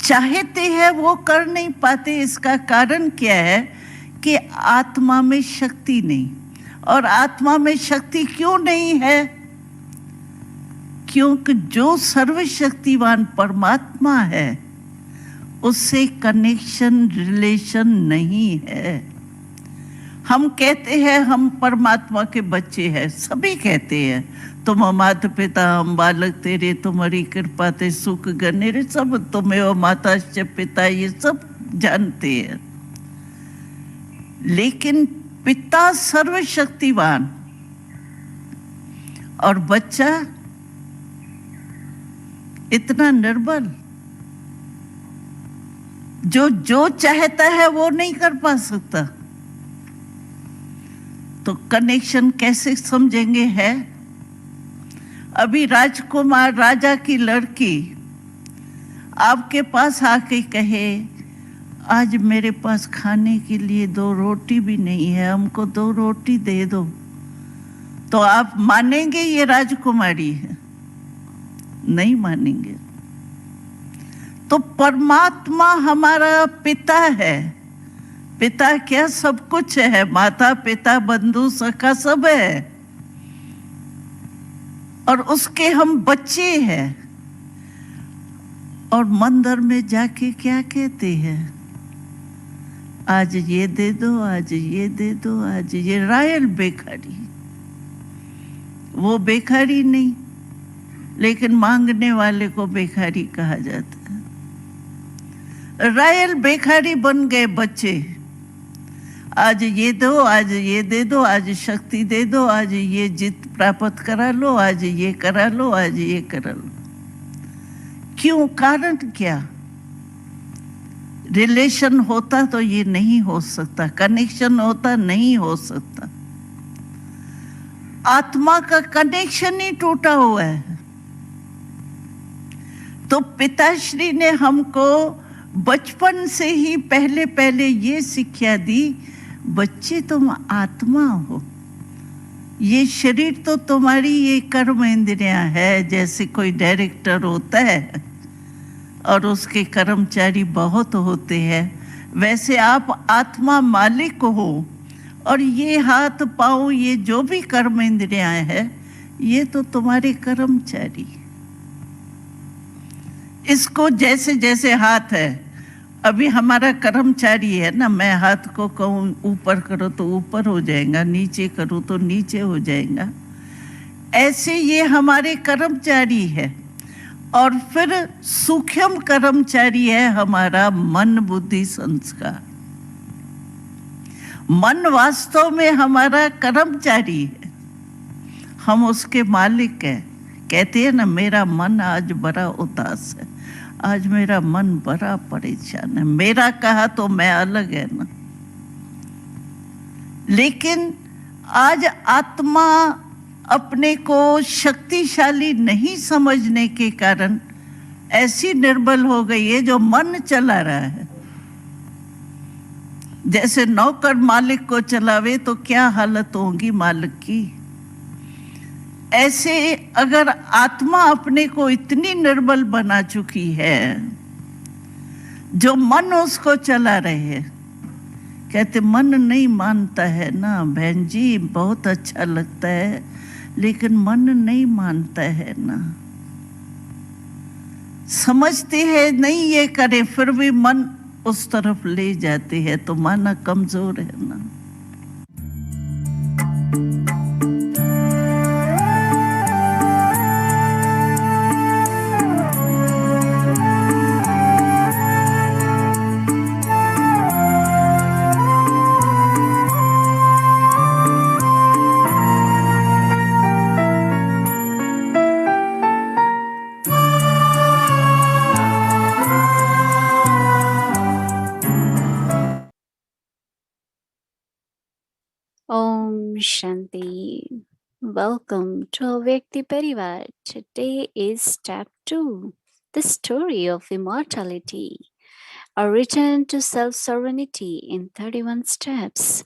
चाहते हैं वो कर नहीं पाते। इसका कारण क्या है कि आत्मा में शक्ति नहीं। और आत्मा में शक्ति क्यों नहीं है? क्योंकि जो सर्वशक्तिवान परमात्मा है उससे कनेक्शन, रिलेशन नहीं है। हम कहते हैं हम परमात्मा के बच्चे हैं, सभी कहते हैं तुम माता पिता हम बालक तेरे, तुम्हारी कृपा ते सुख गने रे, सब तुम्हें वो माता से पिता, ये सब जानते हैं। लेकिन पिता सर्वशक्तिवान और बच्चा इतना निर्बल, जो चाहता है वो नहीं कर पा सकता। तो कनेक्शन कैसे समझेंगे? है अभी राजकुमार, राजा की लड़की आपके पास आके कहे आज मेरे पास खाने के लिए 2 रोटी भी नहीं है, हमको 2 रोटी दे दो, तो आप मानेंगे ये राजकुमारी है? नहीं मानेंगे। तो परमात्मा हमारा पिता है। पिता क्या? सब कुछ है, माता पिता बंधु सखा सब है, और उसके हम बच्चे हैं। और मंदिर में जाके क्या कहते हैं? आज ये दे दो, आज ये दे दो, आज ये। रॉयल बेकारी, वो बेकारी नहीं, लेकिन मांगने वाले को बेकारी कहा जाता है। रॉयल बेकारी बन गए बच्चे। आज ये दो, आज ये दे दो, आज शक्ति दे दो, आज ये जीत प्राप्त करा लो, आज ये करा लो, आज ये करा लो। क्यों? कारण क्या? रिलेशन होता तो ये नहीं हो सकता, कनेक्शन होता नहीं हो सकता। आत्मा का कनेक्शन ही टूटा हुआ है। तो पिताश्री ने हमको बचपन से ही पहले पहले ये शिक्षा दी, बच्चे तुम आत्मा हो, ये शरीर तो तुम्हारी ये कर्म इंद्रियां है। जैसे कोई डायरेक्टर होता है और उसके कर्मचारी बहुत होते हैं, वैसे आप आत्मा मालिक हो। और ये हाथ पाँव, ये जो भी कर्म इंद्रियां है, ये तो तुम्हारे कर्मचारी। इसको जैसे जैसे हाथ है, अभी हमारा कर्मचारी है ना, मैं हाथ को कहूँ ऊपर करो तो ऊपर हो जाएगा, नीचे करूँ तो नीचे हो जाएगा। ऐसे ये हमारे कर्मचारी है। और फिर सूक्ष्म कर्मचारी है हमारा मन, बुद्धि, संस्कार। मन वास्तव में हमारा कर्मचारी है, हम उसके मालिक हैं। कहते हैं ना, मेरा मन आज बड़ा उदास है, आज मेरा मन बड़ा परेशान है। मेरा कहा तो मैं अलग है ना। लेकिन आज आत्मा अपने को शक्तिशाली नहीं समझने के कारण ऐसी निर्बल हो गई है, जो मन चला रहा है। जैसे नौकर मालिक को चलावे तो क्या हालत होगी मालिक की, ऐसे अगर आत्मा अपने को इतनी निर्बल बना चुकी है, जो मन उसको चला रहे हैं। कहते मन नहीं मानता है ना बहन जी, बहुत अच्छा लगता है, लेकिन मन नहीं मानता है ना। समझते हैं नहीं ये करे, फिर भी मन उस तरफ ले जाते हैं, तो माना कमजोर है ना। Om Shanti. Welcome to Vyakti Parivar. Today is step 2, the story of immortality, a return to self-sovereignty in 31 steps.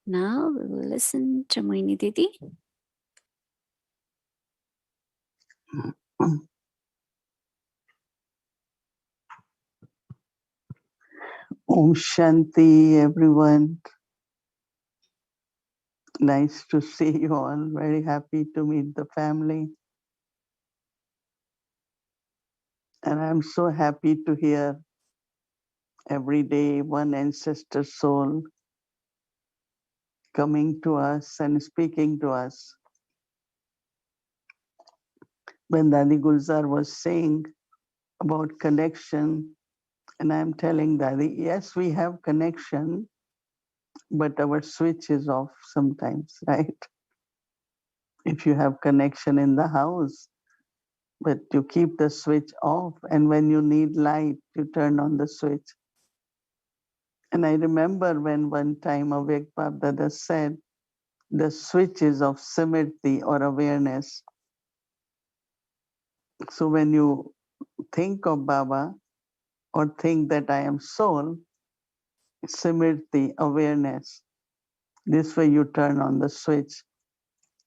Now we will listen to Mohini Didi. Om Shanti, everyone. Nice to see you all. Very happy to meet the family. And I'm so happy to hear every day one ancestor soul coming to us and speaking to us. When Dadi Gulzar was saying about connection, and I'm telling Dadi, yes, we have connection, but our switch is off sometimes, right? If you have connection in the house, but you keep the switch off, and when you need light, you turn on the switch. And I remember when one time Avek Bab Dada said, the switch is of Simriti or awareness. So when you think of Baba or think that I am soul, Simriti, awareness. This way you turn on the switch.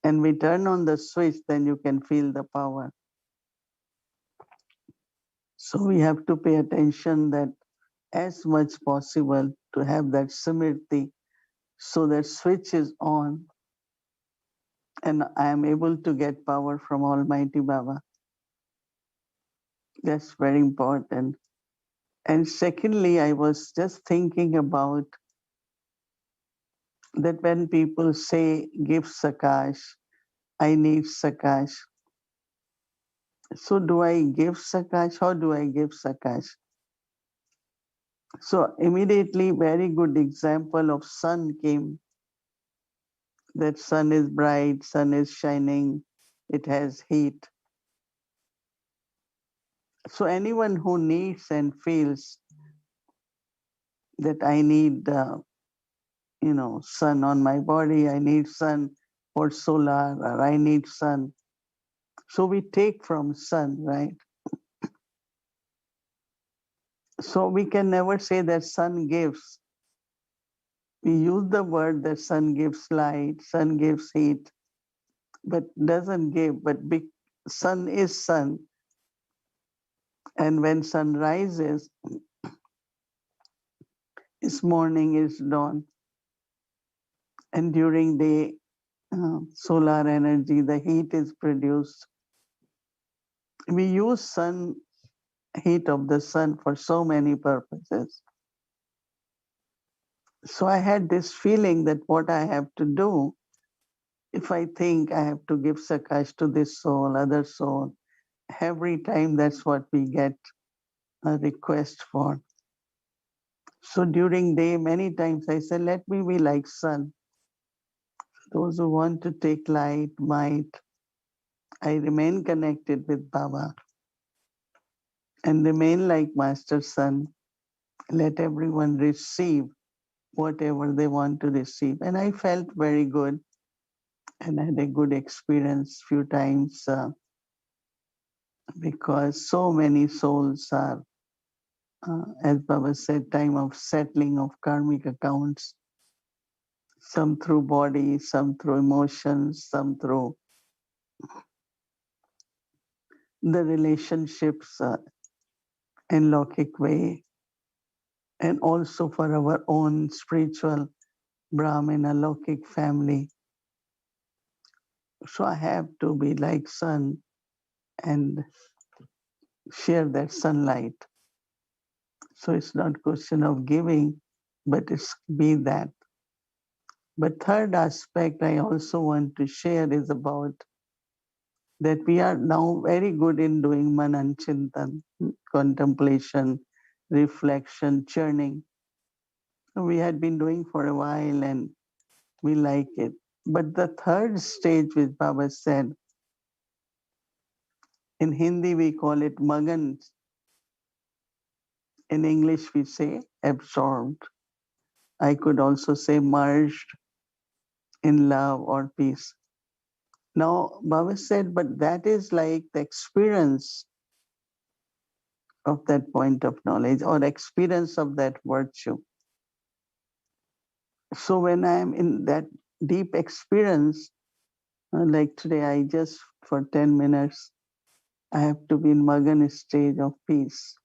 And we turn on the switch, then you can feel the power. So we have to pay attention that as much possible to have that Simriti, so that switch is on and I am able to get power from Almighty Baba. That's very important. And secondly, I was just thinking about that when people say, give Sakash, I need Sakash. So do I give Sakash? How do I give Sakash? So immediately, very good example of sun came. That sun is bright, sun is shining, it has heat. So anyone who needs and feels that I need, sun on my body, I need sun for solar, or I need sun. So we take from sun, right? So we can never say that sun gives. We use the word that sun gives light, sun gives heat, but doesn't give. But sun is sun. And when sun rises, it's morning, it's dawn. And during day, solar energy, the heat is produced. We use sun, heat of the sun for so many purposes. So I had this feeling that what I have to do, if I think I have to give Sakash to this soul, other soul, every time that's what we get a request for. So during day, many times I said, let me be like sun. Those who want to take light, might, I remain connected with Baba and remain like Master Sun. Let everyone receive whatever they want to receive. And I felt very good and had a good experience few times because so many souls are, as Baba said, time of settling of karmic accounts, some through body, some through emotions, some through the relationships in Lokik way, and also for our own spiritual Brahmin Lokik family. So I have to be like sun and share that sunlight. So it's not question of giving, but it's be that. But third aspect I also want to share is about that we are now very good in doing manan chintan, contemplation, reflection, churning. We had been doing for a while and we like it. But the third stage, which Baba said, in Hindi we call it magan. In English we say absorbed. I could also say merged in love or peace. Now, Baba said, but that is like the experience of that point of knowledge or experience of that virtue. So when I'm in that deep experience, like today, I just for 10 minutes, I have to be in Magan stage of peace.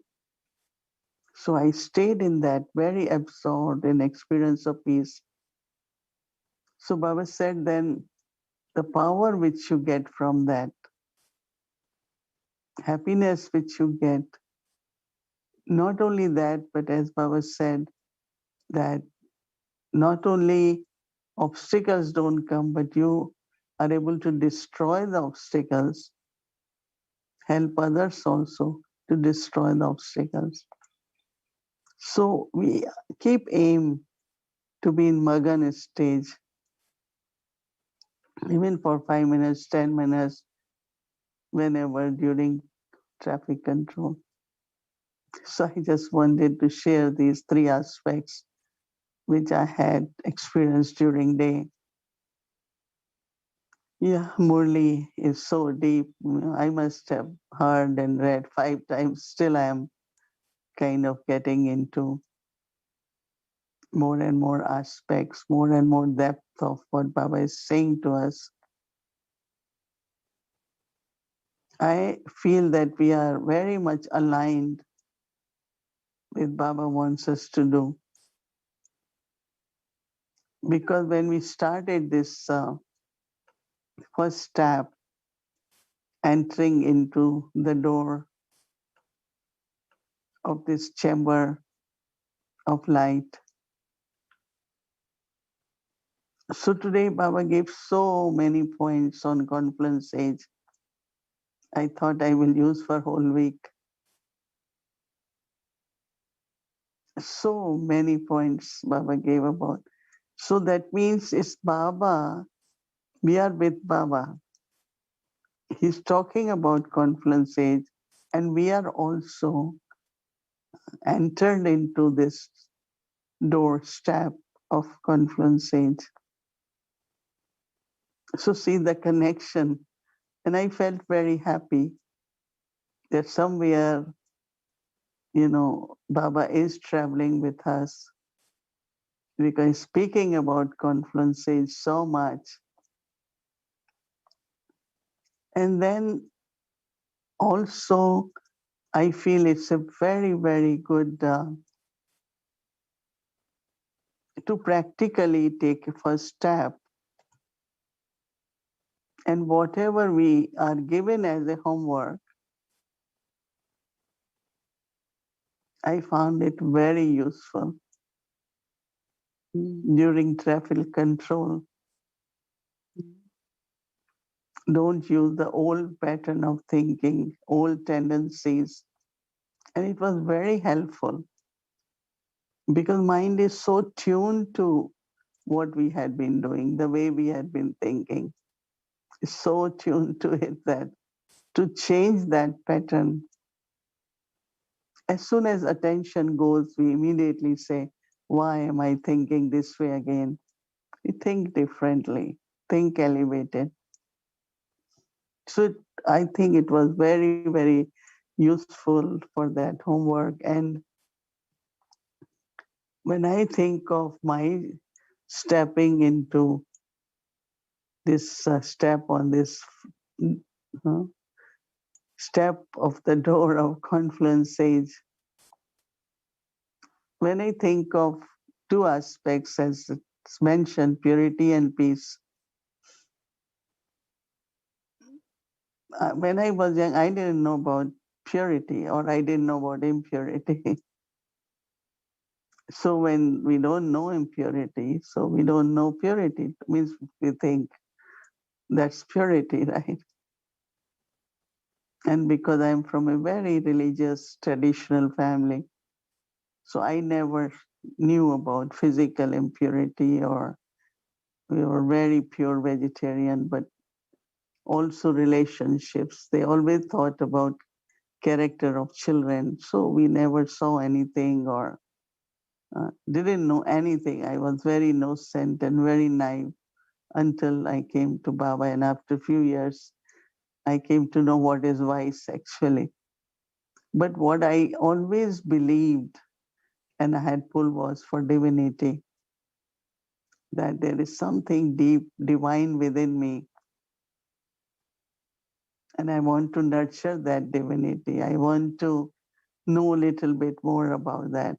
So I stayed in that, very absorbed in experience of peace. So Baba said then, the power which you get from that, happiness which you get, not only that, but as Baba said, that not only obstacles don't come, but you are able to destroy the obstacles, help others also to destroy the obstacles. So we keep aim to be in Magan stage, even for 5 minutes, 10 minutes, whenever during traffic control. So I just wanted to share these three aspects which I had experienced during day. Yeah, Murli is so deep. I must have heard and read 5 times. Still, I am kind of getting into more and more aspects, more and more depth of what Baba is saying to us. I feel that we are very much aligned with Baba wants us to do. Because when we started this first step, entering into the door of this chamber of light. So today Baba gave so many points on confluence age. I thought I will use for whole week. So many points Baba gave about. So that means it's Baba. We are with Baba. He's talking about confluence age, and we are also entered into this doorstep of confluence age. So see the connection. And I felt very happy that somewhere, Baba is traveling with us because speaking about confluence age so much. And then also, I feel it's a very, very good to practically take a first step. And whatever we are given as a homework, I found it very useful during traffic control. Don't use the old pattern of thinking, old tendencies. And it was very helpful because mind is so tuned to what we had been doing, the way we had been thinking. It's so tuned to it that to change that pattern, as soon as attention goes, we immediately say, why am I thinking this way again? We think differently, think elevated. So I think it was very, very useful for that homework. And when I think of my stepping into this step on this uh, step of the door of confluence age, when I think of two aspects as it's mentioned, purity and peace. When I was young, I didn't know about purity or I didn't know about impurity. So when we don't know impurity, so we don't know purity. It means we think that's purity, right? And because I'm from a very religious, traditional family, so I never knew about physical impurity or we were very pure vegetarian, but also relationships. They always thought about character of children. So we never saw anything or didn't know anything. I was very innocent and very naive until I came to Baba. And after a few years, I came to know what is vice actually. But what I always believed and I had pull was for divinity, that there is something deep, divine within me. And I want to nurture that divinity. I want to know a little bit more about that.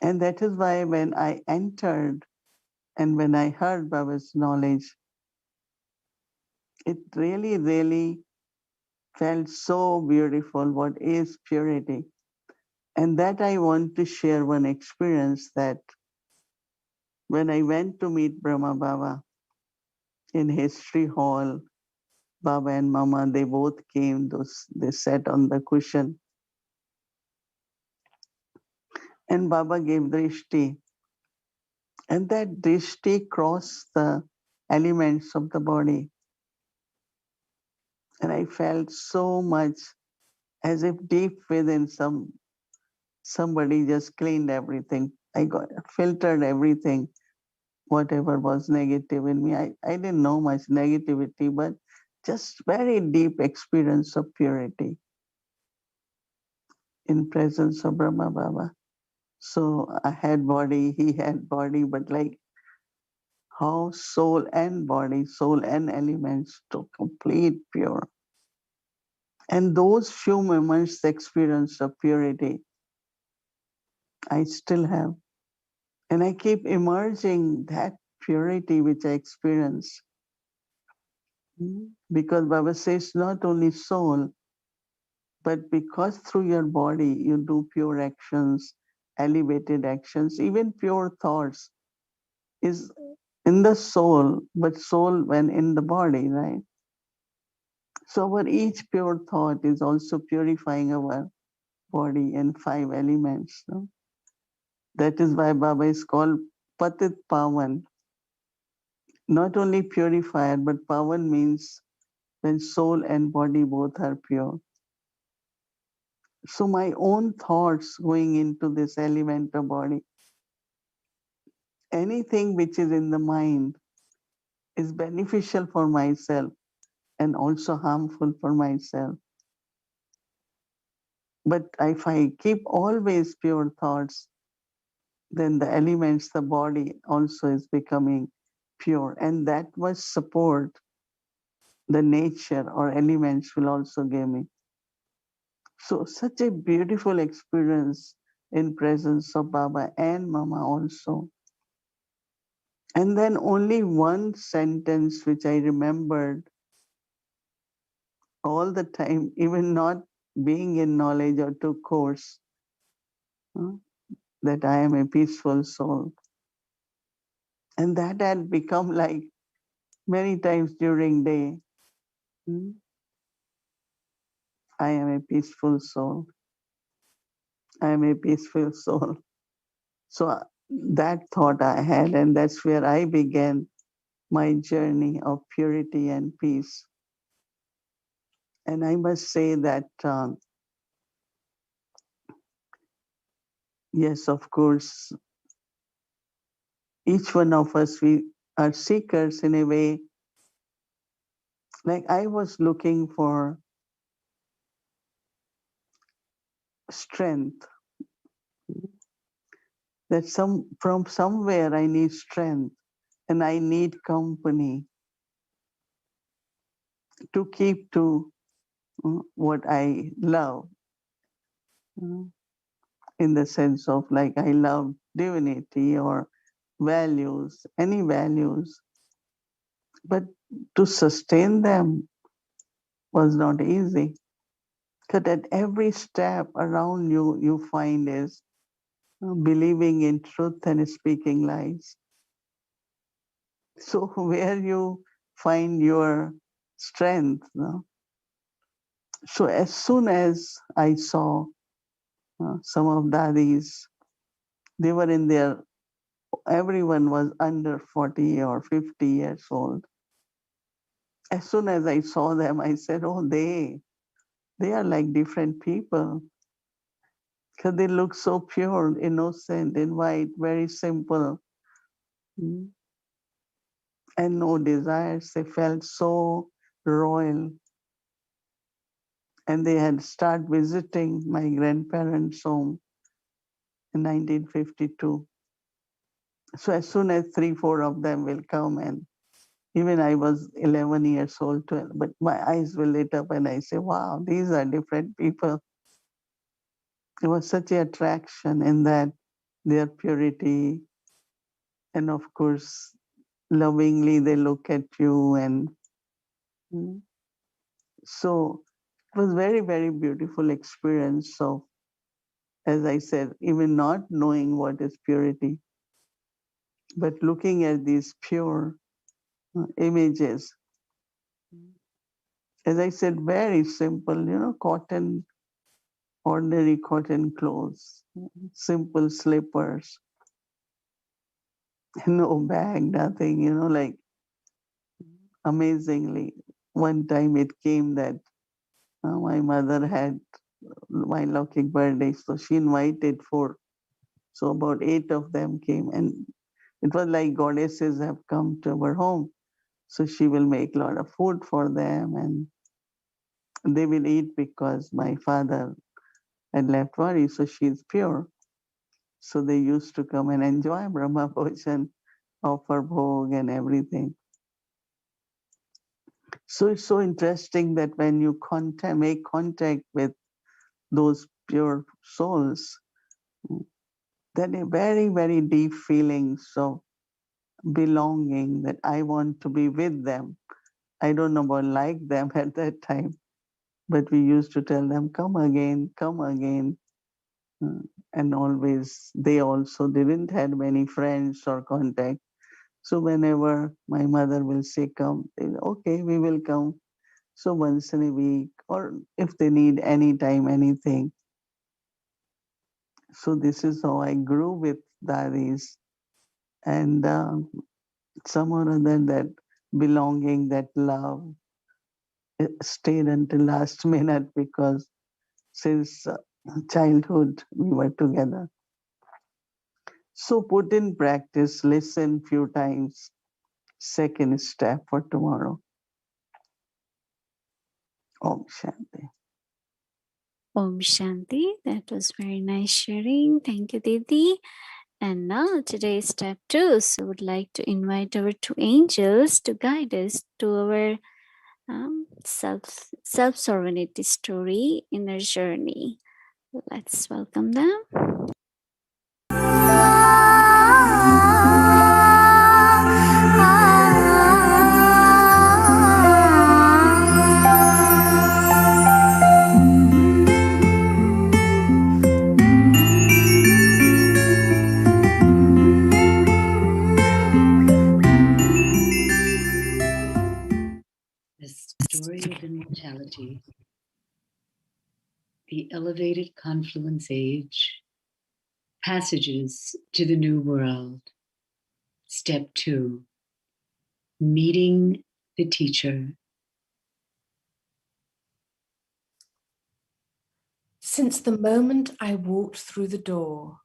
And that is why when I entered and when I heard Baba's knowledge, it really, really felt so beautiful. What is purity? And that I want to share one experience that when I went to meet Brahma Baba in History Hall, Baba and Mama, they both came, they sat on the cushion. And Baba gave drishti. And that drishti crossed the elements of the body. And I felt so much as if deep within somebody just cleaned everything. I got filtered everything, whatever was negative in me. I didn't know much negativity, but just very deep experience of purity in presence of Brahma Baba. So I had body, he had body, but like how soul and body, soul and elements to complete pure. And those few moments, the experience of purity, I still have. And I keep emerging that purity which I experience. Because Baba says not only soul, but because through your body you do pure actions, elevated actions, even pure thoughts is in the soul, but soul when in the body, right? So our each pure thought is also purifying our body in 5 elements. No? That is why Baba is called Patit Pavan. Not only purifier, but Pavan means when soul and body both are pure. So my own thoughts going into this element of body, anything which is in the mind is beneficial for myself and also harmful for myself. But if I keep always pure thoughts, then the elements, the body also is becoming pure. And that much support the nature or elements will also give me. So such a beautiful experience in presence of Baba and Mama also. And then only one sentence which I remembered all the time, even not being in knowledge or took course, uh, that I am a peaceful soul. And that had become like many times during day. I am a peaceful soul. I am a peaceful soul. So that thought I had, and that's where I began my journey of purity and peace. And I must say that, yes, of course, each one of us, we are seekers in a way. Like I was looking for strength. That from somewhere I need strength and I need company to keep to what I love. In the sense of like I love divinity or values, any values, but to sustain them was not easy. Because at every step around you, you find is believing in truth and speaking lies. So where you find your strength? No? So as soon as I saw some of dadis, they were in their, everyone was under 40 or 50 years old. As soon as I saw them, I said, oh, they are like different people. Because they look so pure, innocent, in white, very simple. And no desires. They felt so royal. And they had started visiting my grandparents' home in 1952. So as soon as 3, 4 of them will come, and even I was 11 years old, 12, but my eyes will lit up and I say, wow, these are different people. There was such an attraction in that, their purity, and of course, lovingly they look at you, and so it was very, very beautiful experience of, as I said, even not knowing what is purity, but looking at these pure images. As I said, very simple, cotton, ordinary cotton clothes, simple slippers, no bag, nothing, like amazingly. One time it came that my mother had my lucky birthday, so she invited 4. So about 8 of them came, and it was like goddesses have come to our home. So she will make a lot of food for them, and they will eat because my father had left worry, so she's pure. So they used to come and enjoy Brahma Bhojan, offer bhog and everything. So it's so interesting that when you make contact with those pure souls, then a very, very deep feelings of belonging, that I want to be with them. I don't know about like them at that time, but we used to tell them, come again, come again. And always, they also didn't have many friends or contact. So whenever my mother will say, come, okay, we will come. So once in a week, or if they need any time, anything. So this is how I grew with Dadis. And some or other, that belonging, that love, it stayed until last minute, because since childhood we were together. So put in practice, listen few times. Second step for tomorrow. Om Shanti. Om Shanti. That was very nice sharing. Thank you, Didi. And now today's step 2. So would like to invite our 2 angels to guide us to our self-sovereignty story inner journey. Let's welcome them. The story of immortality, the elevated confluence age, passages to the new world. Step 2, meeting the teacher. Since the moment I walked through the door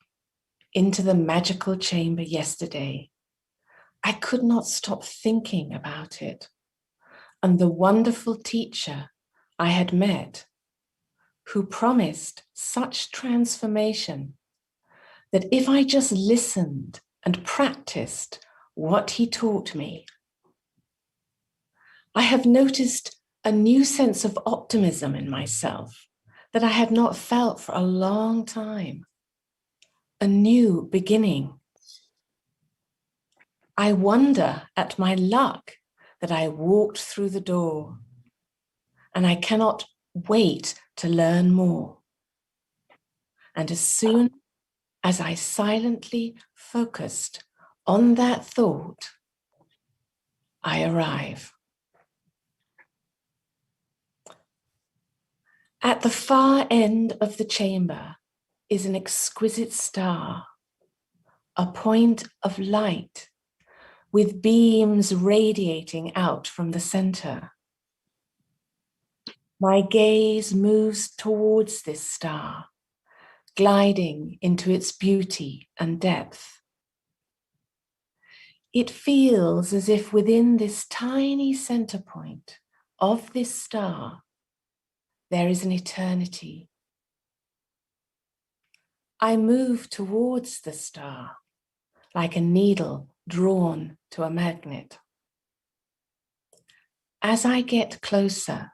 into the magical chamber yesterday, I could not stop thinking about it and the wonderful teacher I had met, who promised such transformation that if I just listened and practiced what he taught me, I have noticed a new sense of optimism in myself that I had not felt for a long time. A new beginning. I wonder at my luck that I walked through the door, and I cannot wait to learn more. And as soon as I silently focused on that thought, I arrive. At the far end of the chamber is an exquisite star, a point of light with beams radiating out from the center. My gaze moves towards this star, gliding into its beauty and depth. It feels as if within this tiny center point of this star, there is an eternity. I move towards the star like a needle drawn to a magnet. As I get closer,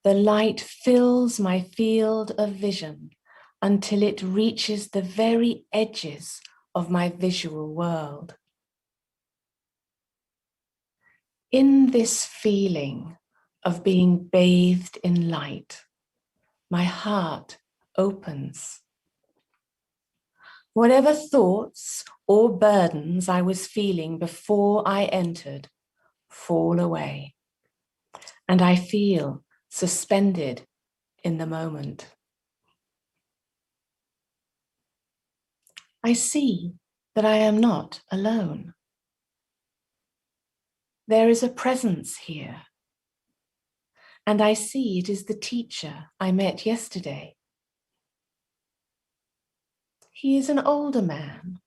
the light fills my field of vision until it reaches the very edges of my visual world. In this feeling of being bathed in light, my heart opens. Whatever thoughts or burdens I was feeling before I entered fall away, and I feel suspended in the moment. I see that I am not alone. There is a presence here, and I see it is the teacher I met yesterday. He is an older man,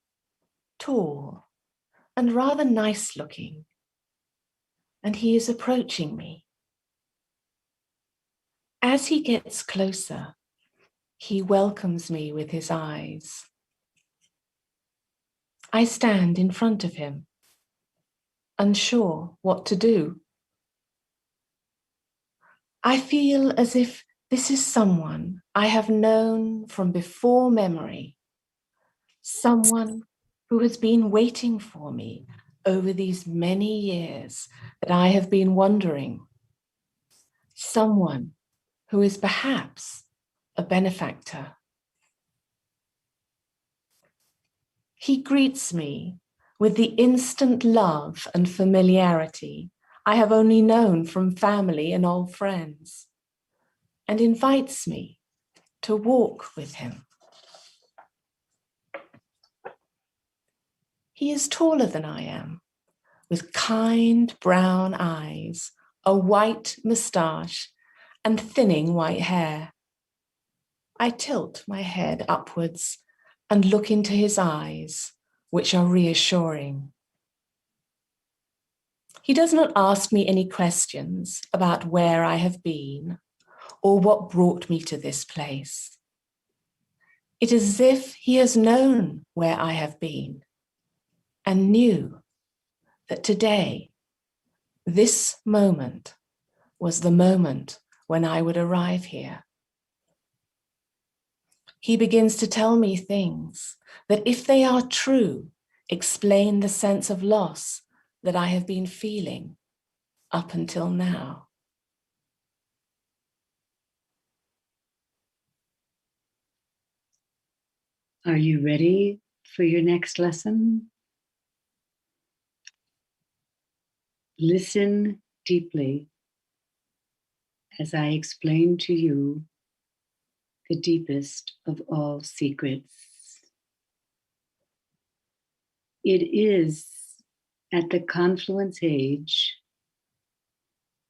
tall and rather nice looking, and he is approaching me. As he gets closer, he welcomes me with his eyes. I stand in front of him, unsure what to do. I feel as if this is someone I have known from before memory, someone who has been waiting for me over these many years that I have been wondering, someone who is perhaps a benefactor. He greets me with the instant love and familiarity I have only known from family and old friends, and invites me to walk with him. He is taller than I am, with kind brown eyes, a white moustache, and thinning white hair. I tilt my head upwards and look into his eyes, which are reassuring. He does not ask me any questions about where I have been or what brought me to this place. It is as if he has known where I have been and knew that today, this moment, was the moment when I would arrive here. He begins to tell me things that, if they are true, explain the sense of loss that I have been feeling up until now. Are you ready for your next lesson? Listen deeply as I explain to you the deepest of all secrets. It is at the confluence age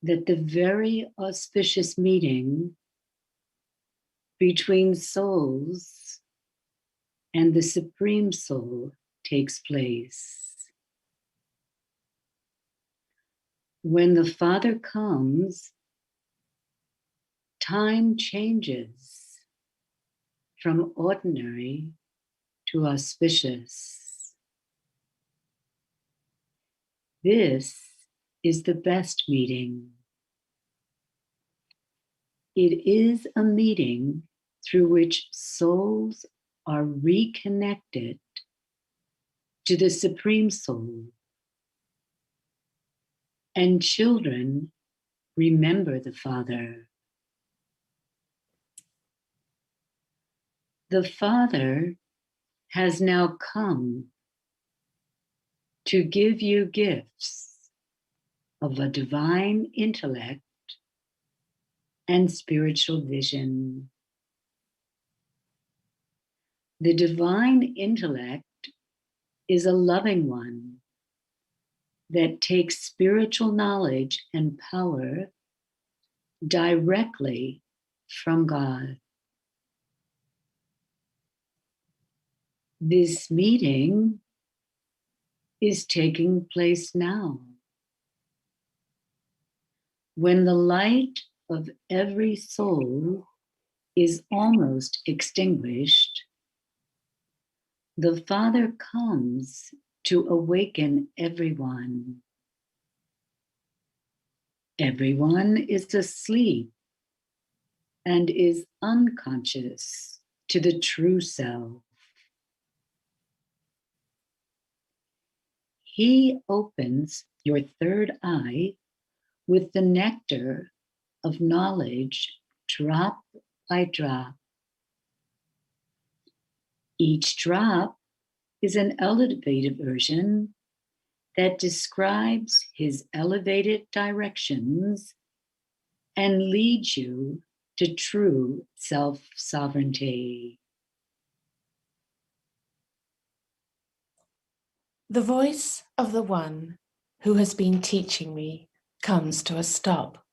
that the very auspicious meeting between souls and the Supreme Soul takes place. When the Father comes, time changes from ordinary to auspicious. This is the best meeting. It is a meeting through which souls are reconnected to the Supreme Soul, and children remember the Father. The Father has now come to give you gifts of a divine intellect and spiritual vision. The divine intellect is a loving one that takes spiritual knowledge and power directly from God. This meeting is taking place now, when the light of every soul is almost extinguished. The Father comes to awaken everyone. Everyone is asleep and is unconscious to the true self. He opens your third eye with the nectar of knowledge, drop by drop. Each drop is an elevated version that describes his elevated directions and leads you to true self-sovereignty. The voice of the one who has been teaching me comes to a stop.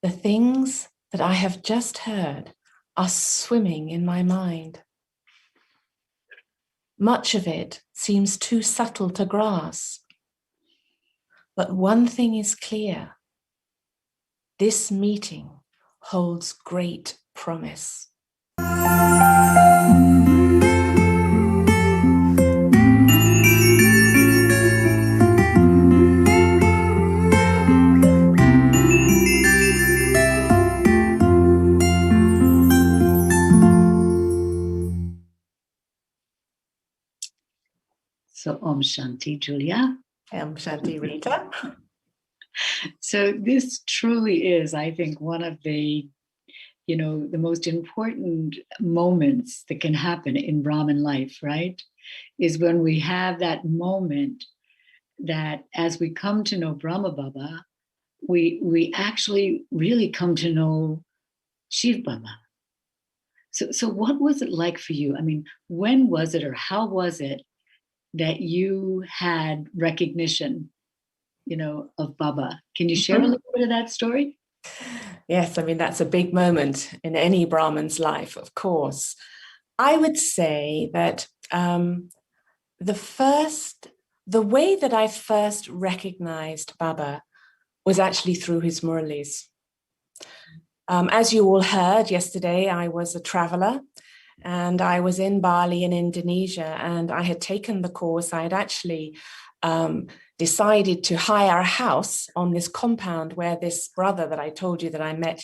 The things that I have just heard are swimming in my mind. Much of it seems too subtle to grasp. But one thing is clear. This meeting holds great promise. So Om Shanti, Julia. Om Shanti, Rita. So this truly is, I think, one of the, the most important moments that can happen in Brahmin life, right? Is when we have that moment that as we come to know Brahma Baba, we actually really come to know Shiv Baba. So what was it like for you? I mean, when was it or how was it that you had recognition, of Baba? Can you share a little bit of that story? Yes, I mean, that's a big moment in any Brahmin's life, of course. I would say that the way that I first recognized Baba was actually through his murlis. As you all heard yesterday, I was a traveler and I was in Bali in Indonesia, and I had taken the course. I had actually decided to hire a house on this compound where this brother that I told you that I met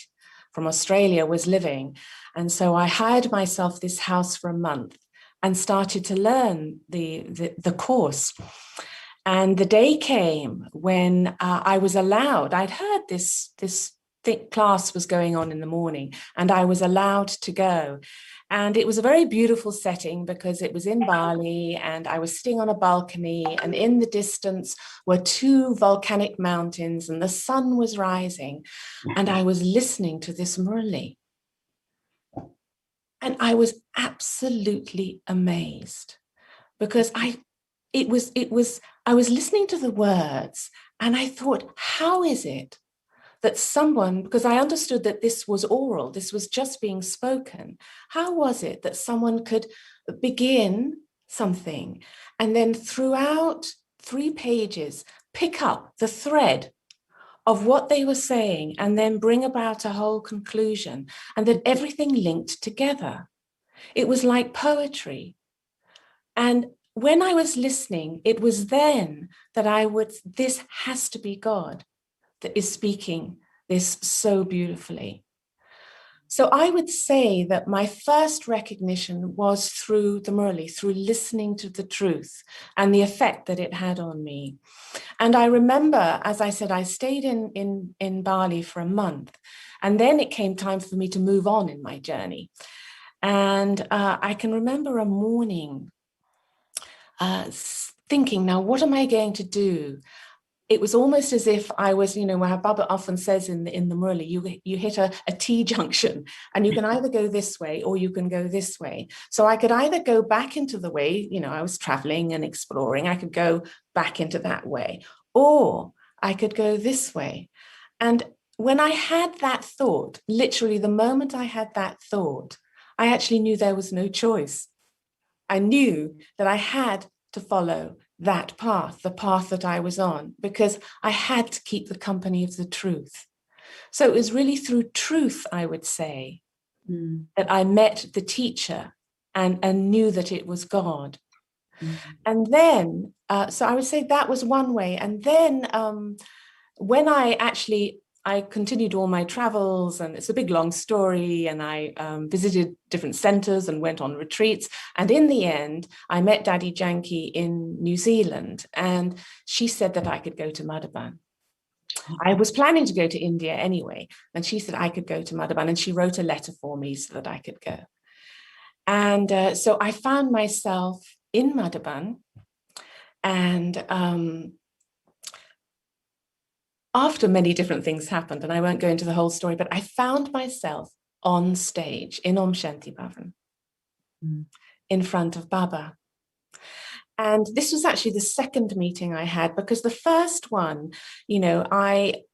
from Australia was living. And so I hired myself this house for a month and started to learn the course. And the day came when I was allowed, I'd heard this thick class was going on in the morning, and I was allowed to go. And it was a very beautiful setting because it was in Bali, and I was sitting on a balcony, and in the distance were two volcanic mountains, and the sun was rising, and I was listening to this Murli. And I was absolutely amazed because I was listening to the words, and I thought, how is it that someone, because I understood that this was oral, this was just being spoken, how was it that someone could begin something and then throughout 3 pages pick up the thread of what they were saying and then bring about a whole conclusion, and that everything linked together? It was like poetry. And when I was listening, it was then that this has to be God that is speaking this so beautifully. So I would say that my first recognition was through the Murli, through listening to the truth and the effect that it had on me. And I remember, as I said, I stayed in Bali for a month, and then it came time for me to move on in my journey. And I can remember a morning thinking, now, what am I going to do? It was almost as if I was, where Baba often says in the Murli, you hit a T-junction, and you can either go this way or you can go this way. So I could either go back into the way, I was traveling and exploring, I could go back into that way, or I could go this way. And when I had that thought, literally the moment I had that thought, I actually knew there was no choice. I knew that I had to follow that path, the path that I was on, because I had to keep the company of the truth. So it was really through truth, I would say, that I met the teacher and knew that it was God. And then, so I would say that was one way. And then when I actually I continued all my travels, and it's a big, long story. And I visited different centers and went on retreats. And in the end, I met Daddy Janki in New Zealand, and she said that I could go to Madhaban. I was planning to go to India anyway, and she said I could go to Madhaban, and she wrote a letter for me so that I could go. And so I found myself in Madhaban, and after many different things happened, and I won't go into the whole story, but I found myself on stage in Om Shanti Bhavan in front of Baba. And this was actually the second meeting I had, because the first one, you know, I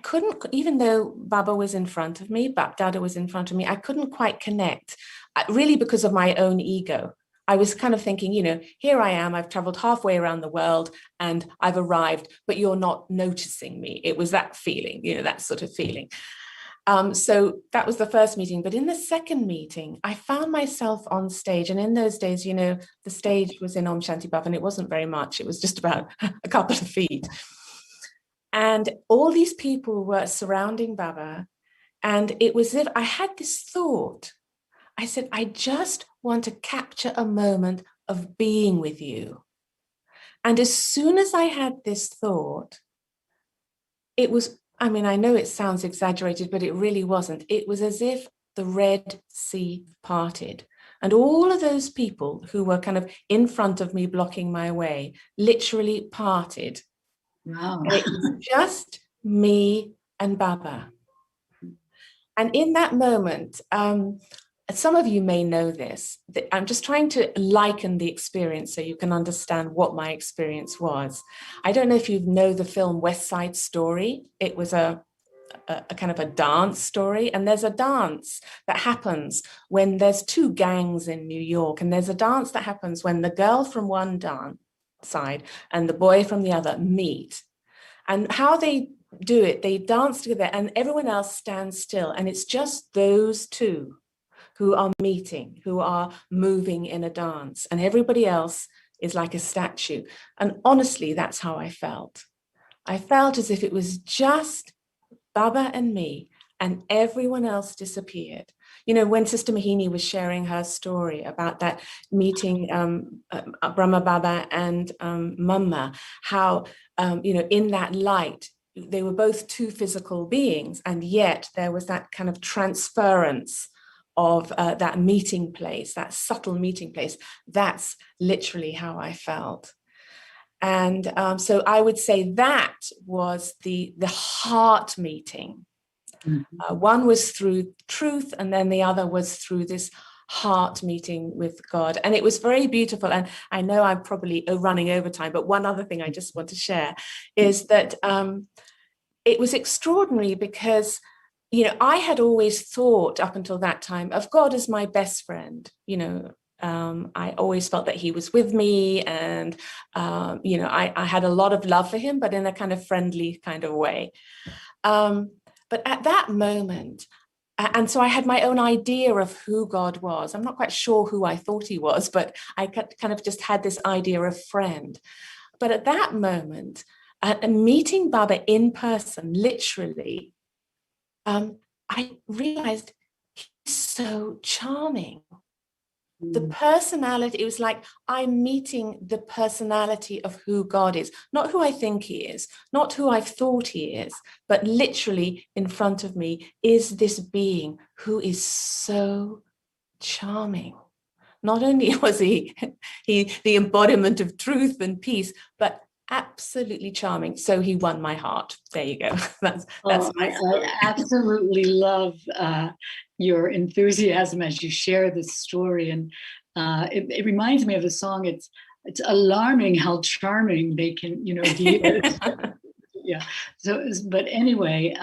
couldn't, even though Baba was in front of me, Bap Dada was in front of me, I couldn't quite connect, really because of my own ego. I was kind of thinking, you know, here I am, I've traveled halfway around the world and I've arrived, but you're not noticing me. It was that feeling, you know, that sort of feeling. So that was the first meeting. But in the second meeting, I found myself on stage. And in those days, you know, the stage was in Om Shanti Bhavan. It wasn't very much. It was just about a couple of feet. And all these people were surrounding Baba. And it was as if I had this thought. I said, I just want to capture a moment of being with you. And as soon as I had this thought, it was, I mean, I know it sounds exaggerated, but it really wasn't. It was as if the Red Sea parted. And all of those people who were kind of in front of me, blocking my way, literally parted. Wow. And it was just me and Baba. And in that moment, some of you may know this. I'm just trying to liken the experience so you can understand what my experience was. I don't know if you know the film West Side Story. It was a kind of a dance story. And there's a dance that happens when there's two gangs in New York. And there's a dance that happens when the girl from one side and the boy from the other meet. And how they do it, they dance together and everyone else stands still. And it's just those two who are meeting, who are moving in a dance, and everybody else is like a statue. And honestly, that's how I felt. I felt as if it was just Baba and me, and everyone else disappeared. You know, when Sister Mohini was sharing her story about that meeting, Brahma Baba and Mama, how, you know, in that light, they were both two physical beings, and yet there was that kind of transference of that meeting place, that subtle meeting place. That's literally how I felt. And so I would say that was the heart meeting. Mm-hmm. One was through truth, and then the other was through this heart meeting with God. And it was very beautiful. And I know I'm probably running over time, but one other thing I just want to share is that it was extraordinary because, you know, I had always thought up until that time of God as my best friend. You know, I always felt that he was with me, and, you know, I had a lot of love for him, but in a kind of friendly kind of way. But at that moment, and so I had my own idea of who God was. I'm not quite sure who I thought he was, but I kind of just had this idea of friend. But at that moment, meeting Baba in person, literally, I realized he's so charming. The personality, it was like I'm meeting the personality of who God is, not who I think he is, not who I've thought he is, but literally in front of me is this being who is so charming. Not only was he the embodiment of truth and peace, but absolutely charming. So he won my heart. There you go. That's my story. I absolutely love your enthusiasm as you share this story, and it reminds me of a song. It's alarming how charming they can, you know, be. Yeah. So, but anyway,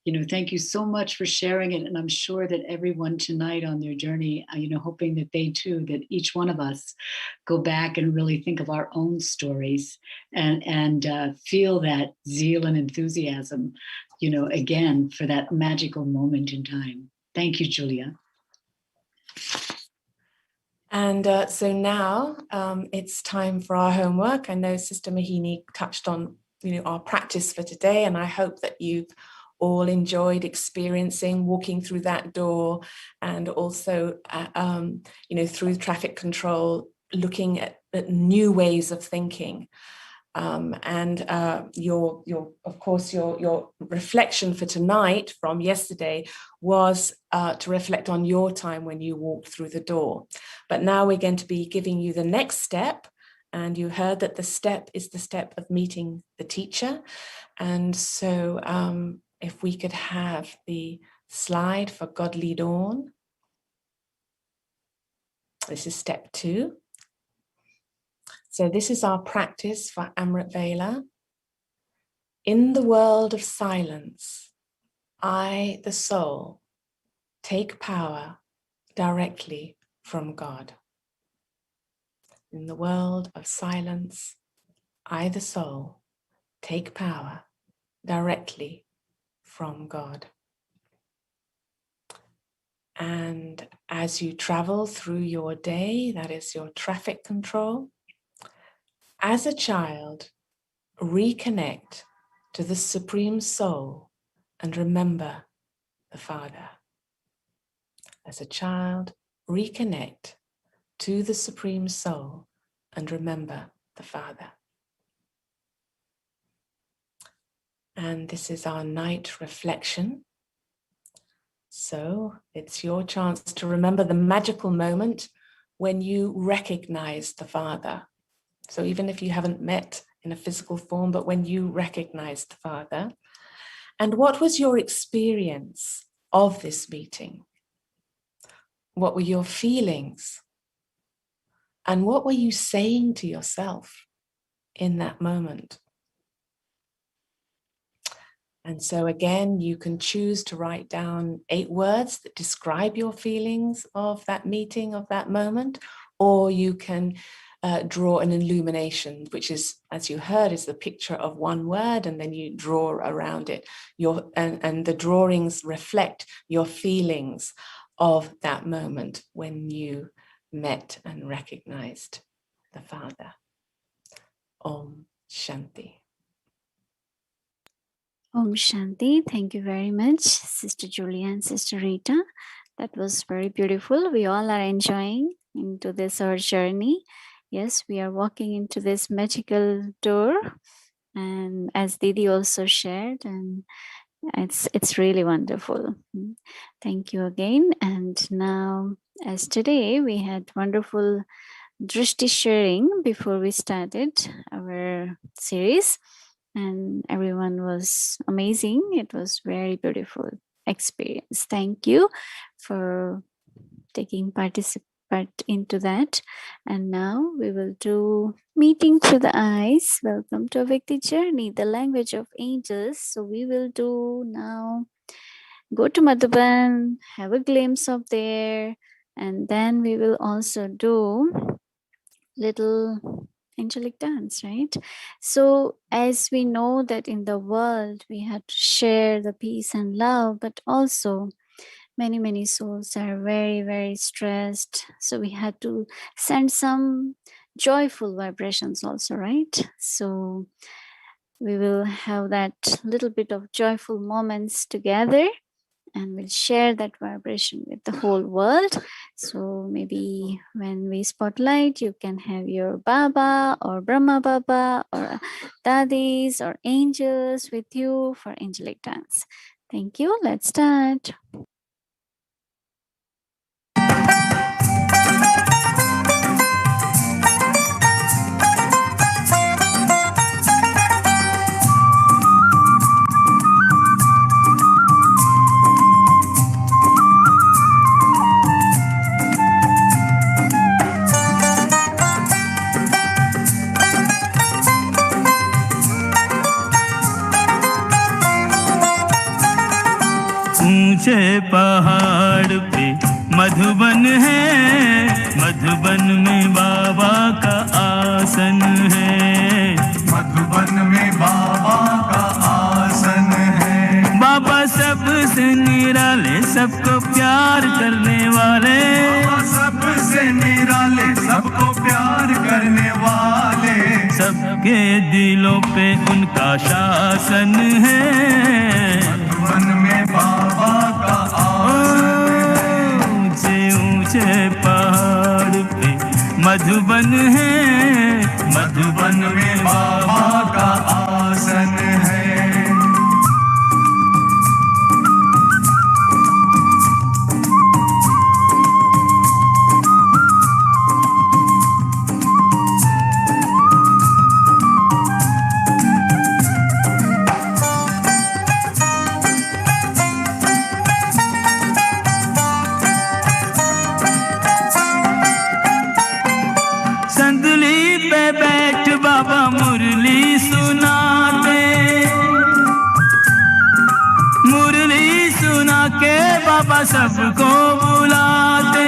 you know, thank you so much for sharing it. And I'm sure that everyone tonight on their journey, you know, hoping that they too, that each one of us go back and really think of our own stories and feel that zeal and enthusiasm, you know, again, for that magical moment in time. Thank you, Julia. And so now it's time for our homework. I know Sister Mohini touched on our practice for today, and I hope that you've all enjoyed experiencing walking through that door, and also through traffic control, looking at new ways of thinking. And your reflection for tonight from yesterday was to reflect on your time when you walked through the door. But now we're going to be giving you the next step. And you heard that the step is the step of meeting the teacher. And so if we could have the slide for Godly Dawn. This is step 2. So this is our practice for Amrit Vela. In the world of silence, I, the soul, take power directly from God. In the world of silence, I, the soul, take power directly from God. And as you travel through your day, that is your traffic control, as a child, reconnect to the Supreme Soul and remember the Father. As a child, reconnect to the Supreme Soul and remember the Father. And this is our night reflection. So it's your chance to remember the magical moment when you recognize the Father. So even if you haven't met in a physical form, but when you recognize the Father. And what was your experience of this meeting? What were your feelings? And what were you saying to yourself in that moment? And so again, you can choose to write down 8 words that describe your feelings of that meeting, of that moment, or you can draw an illumination, which is, as you heard, is the picture of one word, and then you draw around it. And the drawings reflect your feelings of that moment when you met and recognized the Father. Om Shanti. Om Shanti. Thank you very much, Sister Julia and Sister Rita. That was very beautiful. We all are enjoying into this our journey. Yes, we are walking into this magical door, and as Didi also shared, and it's really wonderful. Thank you again. And now, as today we had wonderful drishti sharing before we started our series, and everyone was amazing. It was very beautiful experience. Thank you for taking part into that. And now we will do meeting through the eyes. Welcome to Vyakti Journey, the language of angels. So we will do now, go to Madhuban, have a glimpse of there, and then we will also do little angelic dance, right? So as we know that in the world we have to share the peace and love, but also many souls are very, very stressed. So we had to send some joyful vibrations also, right? So we will have that little bit of joyful moments together, and we'll share that vibration with the whole world. So maybe when we spotlight, you can have your Baba or Brahma Baba or Dadis or angels with you for angelic dance. Thank you. Let's start. ऊंचे पहाड़ पे मधुबन है, मधुबन में बाबा का आसन है, मधुबन में बाबा का आसन है। बाबा सबसे निराले, सबको प्यार करने वाले, बाबा सबसे निराले, सबको प्यार करने वाले, सबके दिलों पे उनका शासन है। मधुबन में बाबा का आसन है। ऊंचे ऊंचे पहाड़ पे मधुबन है। मधुबन में बाबा का आसन है। संदली पे बैठ बाबा मुरली सुनाते। मुरली सुना के बाबा सबको बुलाते।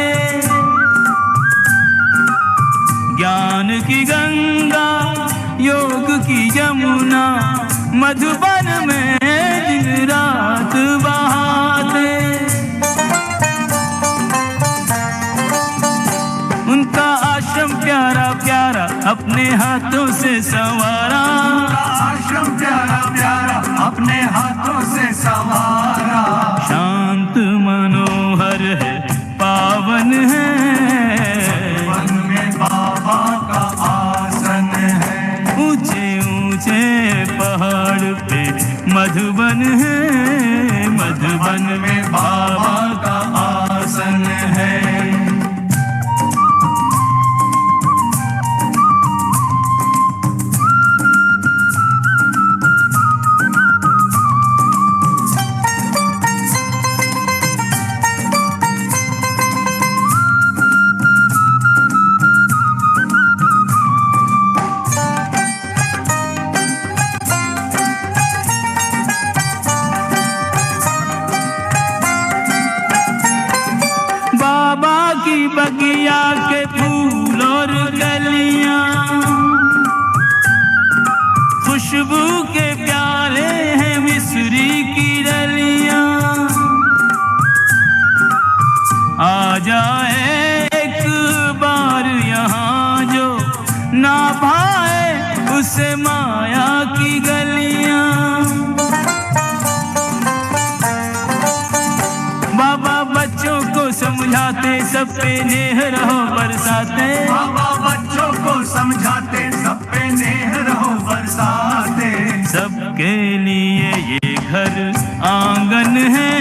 ज्ञान की गंगा योग की यमुना मधुबन में दिन रात बहाते। उनका आश्रम प्यारा प्यारा अपने हाथों से संवारा। आश्रम प्यारा प्यारा अपने हाथों से संवारा। शांत मनोहर है पावन है। वन में बाबा का आसन है। ऊंचे ऊंचे पहाड़ पे मधुबन है। मधुबन में बाबा का आसन है। बाबा की बगिया के फूल और कलियां खुशबू के प्याले हैं मिस्री की डलियां। आ जाए एक बार यहाँ जो ना भाए उसे माया की गलियां। बाबा बच्चों को समझाते सब पे नेह रहो बरसाते। बाबा बच्चों को समझाते सब पे नेह रहो बरसाते। सबके लिए ये घर आंगन है।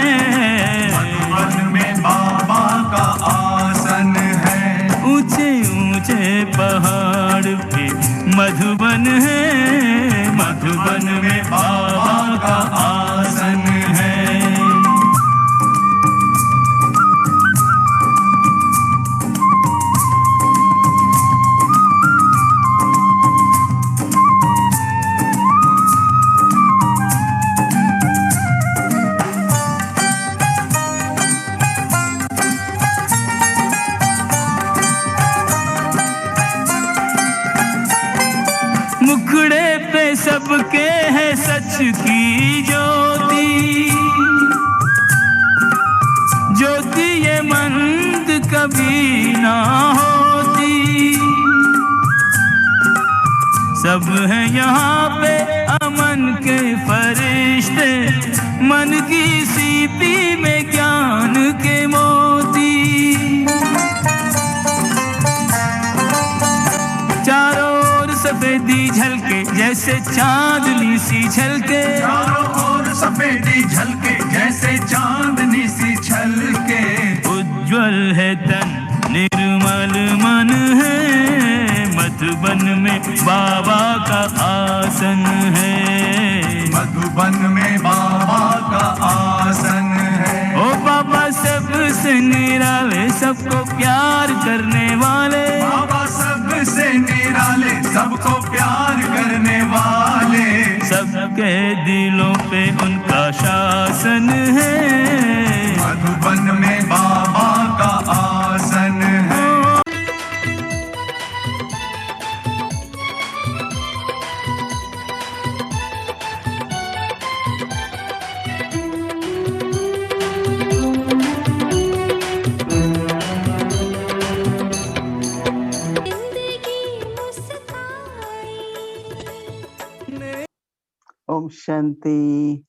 मधुबन में बाबा का आसन है। ऊंचे ऊंचे पहाड़ पे मधुबन है। मधुबन में बाबा का आसन है। मुखड़े पे सबके है सच की ज्योति। ज्योति ये मंद कभी ना होती। सब है यहाँ पे अमन के फरिश्ते। मन की सीपी में ज्ञान के मोती। चारों ओर सफेदी झलके जैसे चांदनी सी झलके। चारों ओर सफेदी झलके जैसे चांदनी सी झलके। उज्ज्वल है तन निर्मल मन है। मधुबन में बाबा का आसन है। मधुबन में बाबा का आसन है। ओ बाबा सबसे निराले सबको प्यार करने वाले। बाबा सबसे निराले सबको प्यार करने वाले। सबके दिलों पे उनका शासन है। मधुबन में बाबा का आसन है। जिंदगी मुस्काई Om Shanti.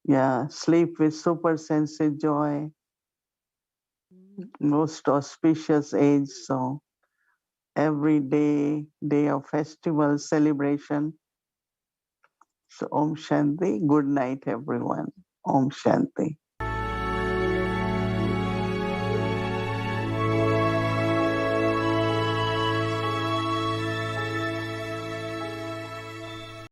Yeah, sleep with super sensitive joy. Most auspicious age. So every day, day of festival celebration. So Om Shanti. Good night, everyone. Om Shanti.